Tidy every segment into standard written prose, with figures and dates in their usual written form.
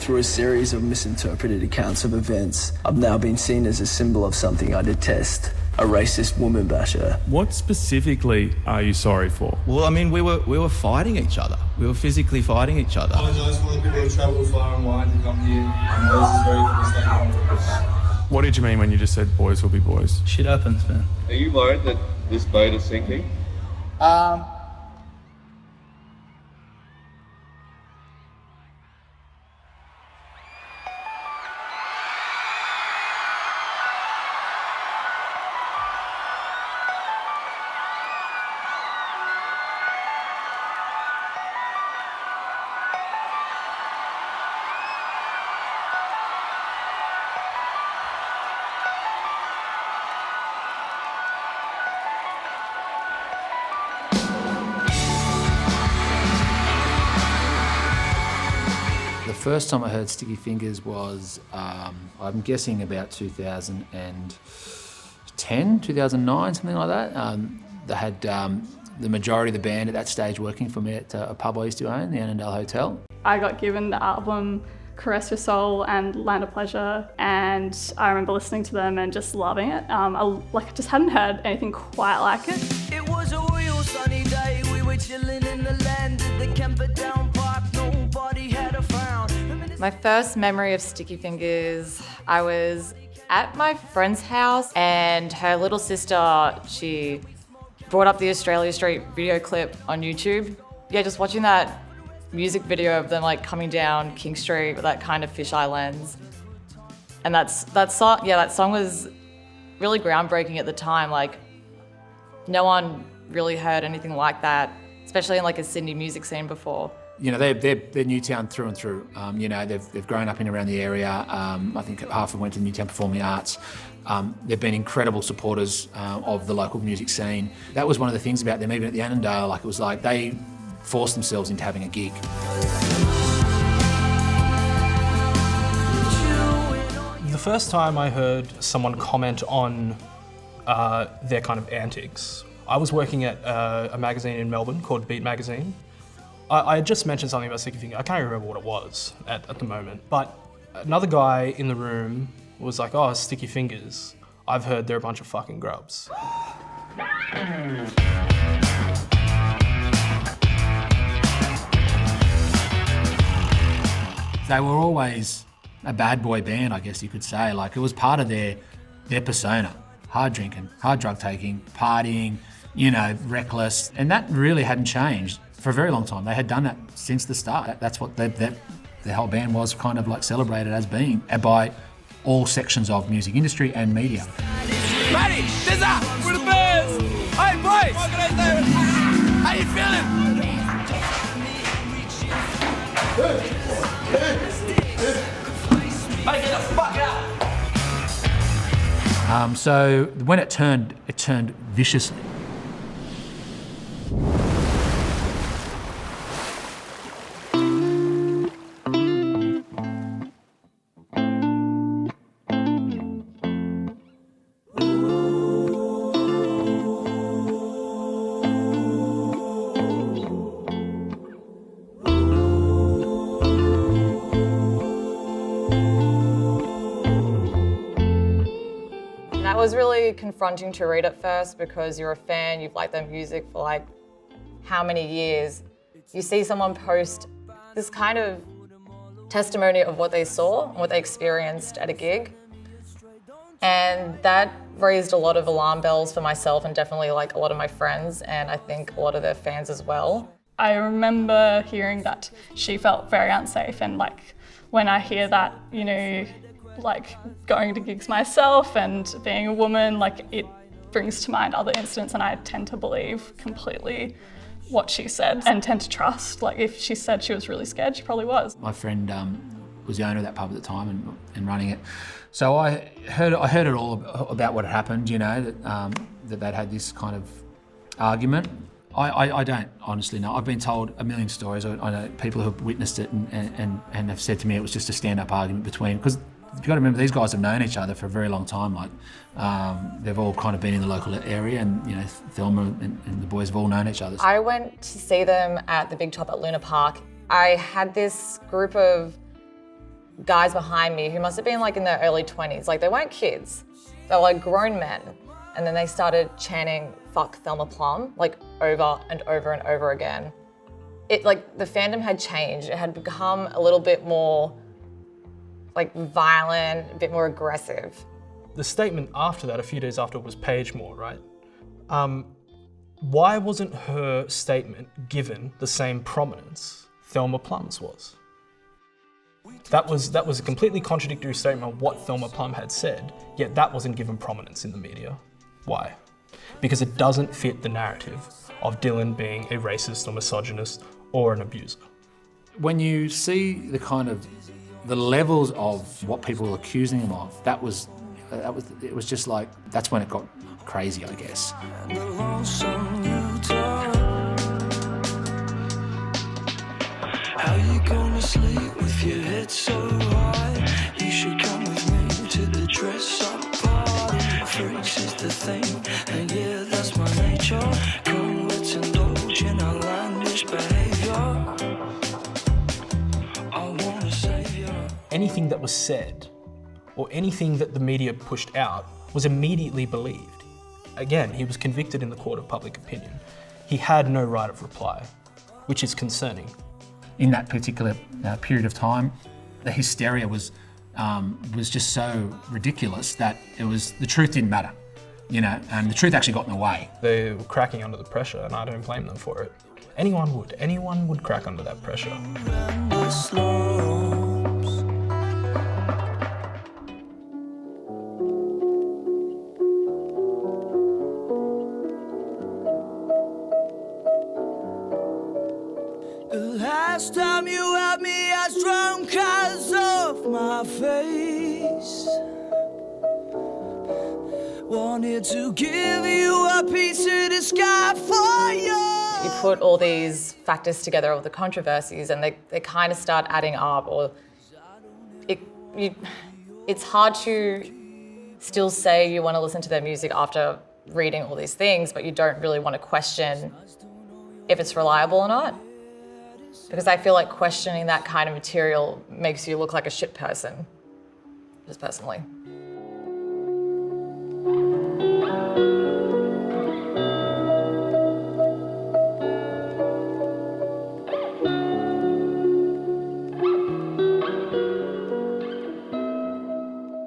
through a series of misinterpreted accounts of events, I've now been seen as a symbol of something I detest. A racist woman basher. What specifically are you sorry for? Well, I mean, we were fighting each other. We were physically fighting each other. I apologise for the people who travelled far and wide to come here. I know this is very frustrating. What did you mean when you just said boys will be boys? Shit happens, man. Are you worried that this boat is sinking? The first time I heard Sticky Fingers was, I'm guessing about 2010, 2009, something like that. They had the majority of the band at that stage working for me at a pub I used to own, the Annandale Hotel. I got given the album Caress Your Soul and Land of Pleasure, and I remember listening to them and just loving it. I just hadn't heard anything quite like it. It was a real sunny day, we were chilling in the land at the Camperdown Park, nobody had a frown. My first memory of Sticky Fingers, I was at my friend's house and her little sister, she brought up the Australia Street video clip on YouTube. Yeah, just watching that music video of them like coming down King Street with that kind of fisheye lens. And that song was really groundbreaking at the time. Like, no one really heard anything like that, especially in like a Sydney music scene before. You know, they're Newtown through and through. You know, they've grown up in and around the area. I think half of them went to Newtown Performing Arts. They've been incredible supporters of the local music scene. That was one of the things about them, even at the Annandale, like it was like they forced themselves into having a gig. The first time I heard someone comment on their kind of antics, I was working at a magazine in Melbourne called Beat Magazine. I had just mentioned something about Sticky Fingers. I can't remember what it was at the moment, but another guy in the room was like, "Oh, Sticky Fingers. I've heard they're a bunch of fucking grubs." They were always a bad boy band, I guess you could say. Like, it was part of their persona. Hard drinking, hard drug taking, partying, you know, reckless. And that really hadn't changed for a very long time. They had done that since the start. That's what the whole band was kind of like celebrated as being by all sections of music industry and media. Ready, Scissor, we're the best! Hey boys! How you feeling? Hey, get the fuck out! So when it turned viciously. That was really confronting to read at first because you're a fan, you've liked their music for like how many years. You see someone post this kind of testimony of what they saw and what they experienced at a gig. And that raised a lot of alarm bells for myself and definitely like a lot of my friends and I think a lot of their fans as well. I remember hearing that she felt very unsafe, and like when I hear that, you know, like going to gigs myself and being a woman, like it brings to mind other incidents, and I tend to believe completely what she said and tend to trust. Like if she said she was really scared, she probably was. My friend was the owner of that pub at the time and running it. So I heard it all about what had happened, you know, that they'd had this kind of argument. I don't honestly know. I've been told a million stories. I know people who have witnessed it and have said to me it was just a stand-up argument between, because you've got to remember these guys have known each other for a very long time. Like they've all kind of been in the local area, and you know, Thelma and the boys have all known each other. I went to see them at the Big Top at Luna Park. I had this group of guys behind me who must have been like in their early 20s. Like they weren't kids, they were like grown men. And then they started chanting "fuck Thelma Plum" like over and over and over again. It like the fandom had changed. It had become a little bit more like violent, a bit more aggressive. The statement after that, a few days after, was Paige Moore, right? Why wasn't her statement given the same prominence Thelma Plum's was? That was a completely contradictory statement of what Thelma Plum had said, yet that wasn't given prominence in the media. Why? Because it doesn't fit the narrative of Dylan being a racist or misogynist or an abuser. When you see the levels of what people were accusing him of, it was just like, that's when it got crazy, I guess. How you gonna sleep with your head so high? You should come with me to the dress-up party. Freaks is the thing, and yeah, that's my nature. Come, let's indulge in outlandish behavior. I wanna save you. Anything that was said, or anything that the media pushed out, was immediately believed. Again, he was convicted in the court of public opinion. He had no right of reply, which is concerning. In that particular period of time, the hysteria was just so ridiculous that the truth didn't matter, and the truth actually got in the way. They were cracking under the pressure, and I don't blame them for it. Anyone would crack under that pressure. Last time you had me as drunk as off my face. Wanted to give you a piece of the sky for you. You put all these factors together, all the controversies, and they kind of start adding up, or it's hard to still say you want to listen to their music after reading all these things, but you don't really want to question if it's reliable or not. Because I feel like questioning that kind of material makes you look like a shit person, just personally.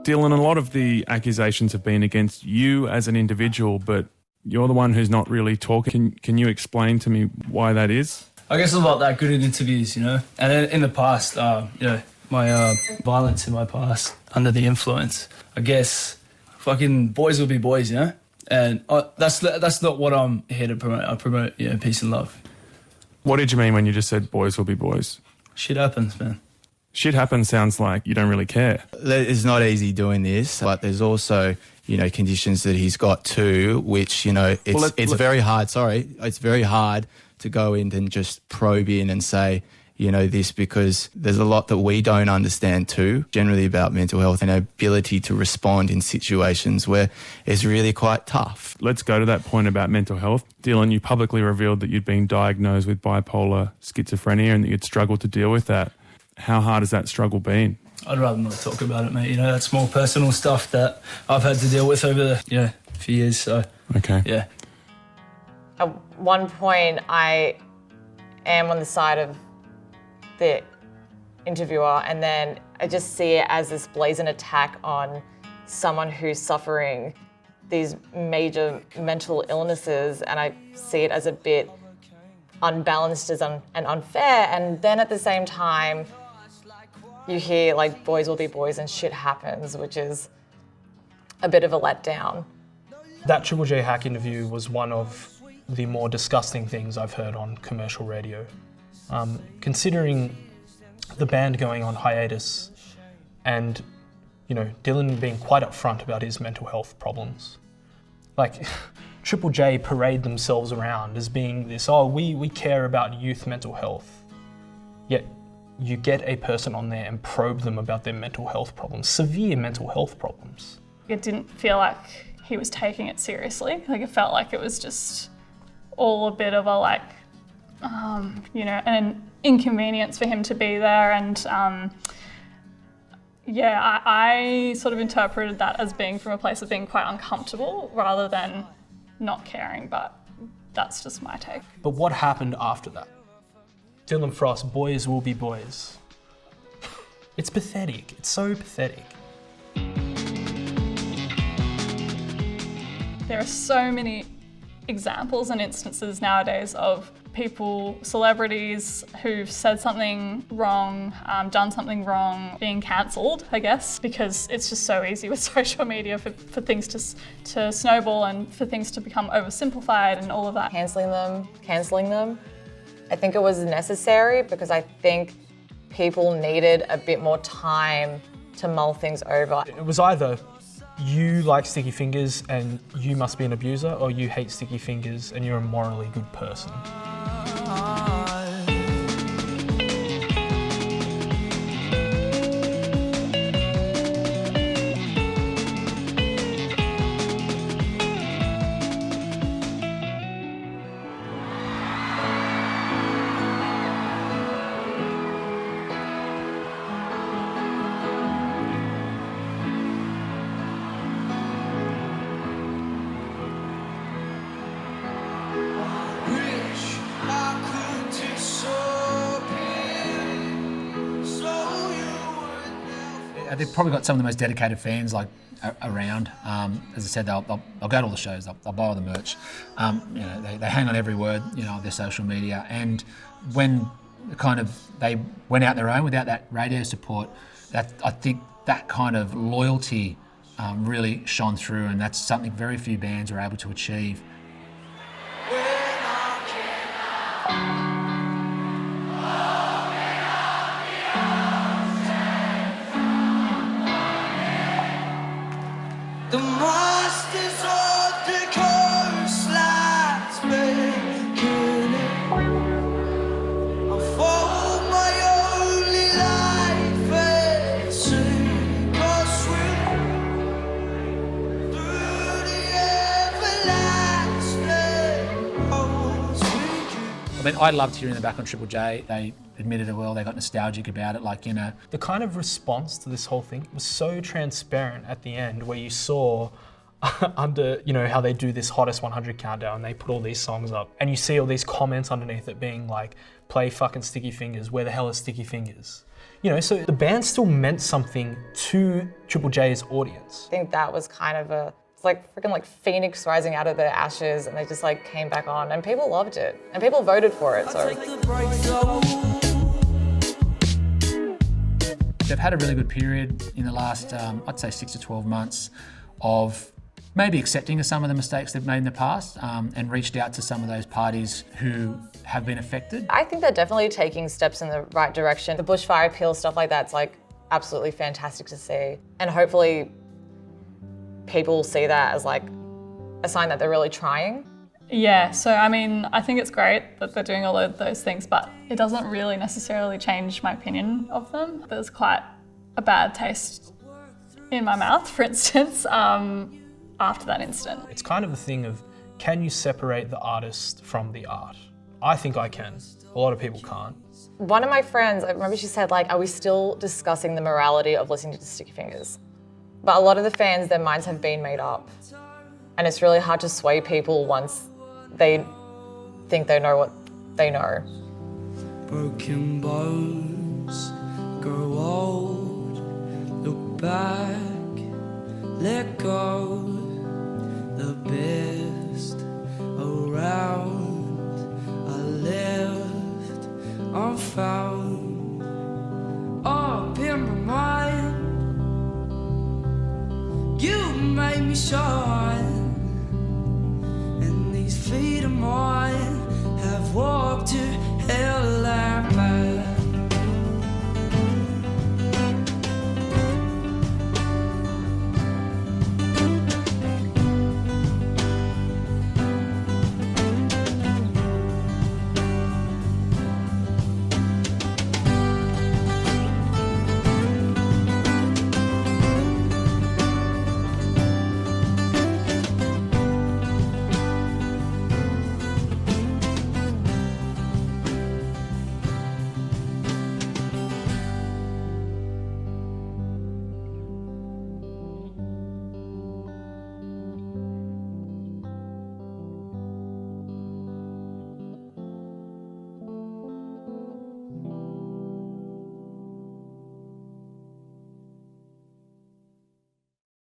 Dylan, a lot of the accusations have been against you as an individual, but you're the one who's not really talking. Can you explain to me why that is? I guess I'm not that good at interviews, And in the past, my violence in my past, under the influence, I guess fucking boys will be boys, And that's not what I'm here to promote. I promote, peace and love. What did you mean when you just said boys will be boys? Shit happens, man. Shit happens sounds like you don't really care. It's not easy doing this, but there's also, conditions that he's got too, which, it's very hard. It's very hard to go in and just probe in and say, this, because there's a lot that we don't understand too, generally about mental health and ability to respond in situations where it's really quite tough. Let's go to that point about mental health. Dylan, you publicly revealed that you'd been diagnosed with bipolar schizophrenia and that you'd struggled to deal with that. How hard has that struggle been? I'd rather not talk about it, mate. That's more personal stuff that I've had to deal with over the, few years, so. Okay. Yeah. At one point, I am on the side of the interviewer, and then I just see it as this blazing attack on someone who's suffering these major mental illnesses, and I see it as a bit unbalanced and unfair. And then at the same time, you hear like boys will be boys and shit happens, which is a bit of a letdown. That Triple J hack interview was one of the more disgusting things I've heard on commercial radio. Considering the band going on hiatus and, Dylan being quite upfront about his mental health problems. Like, Triple J parade themselves around as being this, we care about youth mental health. Yet you get a person on there and probe them about their mental health problems, severe mental health problems. It didn't feel like he was taking it seriously. Like it felt like it was just all a bit of a an inconvenience for him to be there, and Yeah, I sort of interpreted that as being from a place of being quite uncomfortable rather than not caring, but that's just my take. But what happened after that? Dylan Frost, boys will be boys. It's pathetic. It's so pathetic. There are so many examples and instances nowadays of people, celebrities who've said something wrong, done something wrong, being cancelled, I guess, because it's just so easy with social media for things to snowball and for things to become oversimplified and all of that. Cancelling them, I think it was necessary because I think people needed a bit more time to mull things over. It was either you like sticky fingers and you must be an abuser, or you hate sticky fingers and you're a morally good person. They've probably got some of the most dedicated fans like around. As I said, they'll go to all the shows, they'll buy all the merch. They hang on every word, of their social media. And when they went out their own without that radio support, I think that kind of loyalty really shone through, and that's something very few bands are able to achieve. The masters of the coastlines making it. I follow my only life and sink or swim through the everlasting roads with you. I mean, I loved hearing them back on Triple J. They admitted it well, they got nostalgic about it, The kind of response to this whole thing was so transparent at the end, where you saw under, how they do this hottest 100 countdown, they put all these songs up, and you see all these comments underneath it being like, play fucking Sticky Fingers, where the hell is Sticky Fingers? So the band still meant something to Triple J's audience. I think that was kind of it's like freaking like Phoenix rising out of their ashes, and they just like came back on, and people loved it, and people voted for it, so. They've had a really good period in the last, I'd say 6 to 12 months of maybe accepting of some of the mistakes they've made in the past, and reached out to some of those parties who have been affected. I think they're definitely taking steps in the right direction. The bushfire appeal, stuff like that's like absolutely fantastic to see. And hopefully people will see that as like a sign that they're really trying. Yeah, so I mean, I think it's great that they're doing all of those things, but it doesn't really necessarily change my opinion of them. There's quite a bad taste in my mouth, for instance, after that incident. It's kind of the thing of, can you separate the artist from the art? I think I can. A lot of people can't. One of my friends, I remember she said, like, are we still discussing the morality of listening to Sticky Fingers? But a lot of the fans, their minds have been made up. And it's really hard to sway people once they think they know what they know. Broken bones grow old. Look back, let go. The best around are left unfound. Up in my mind, you made me shine.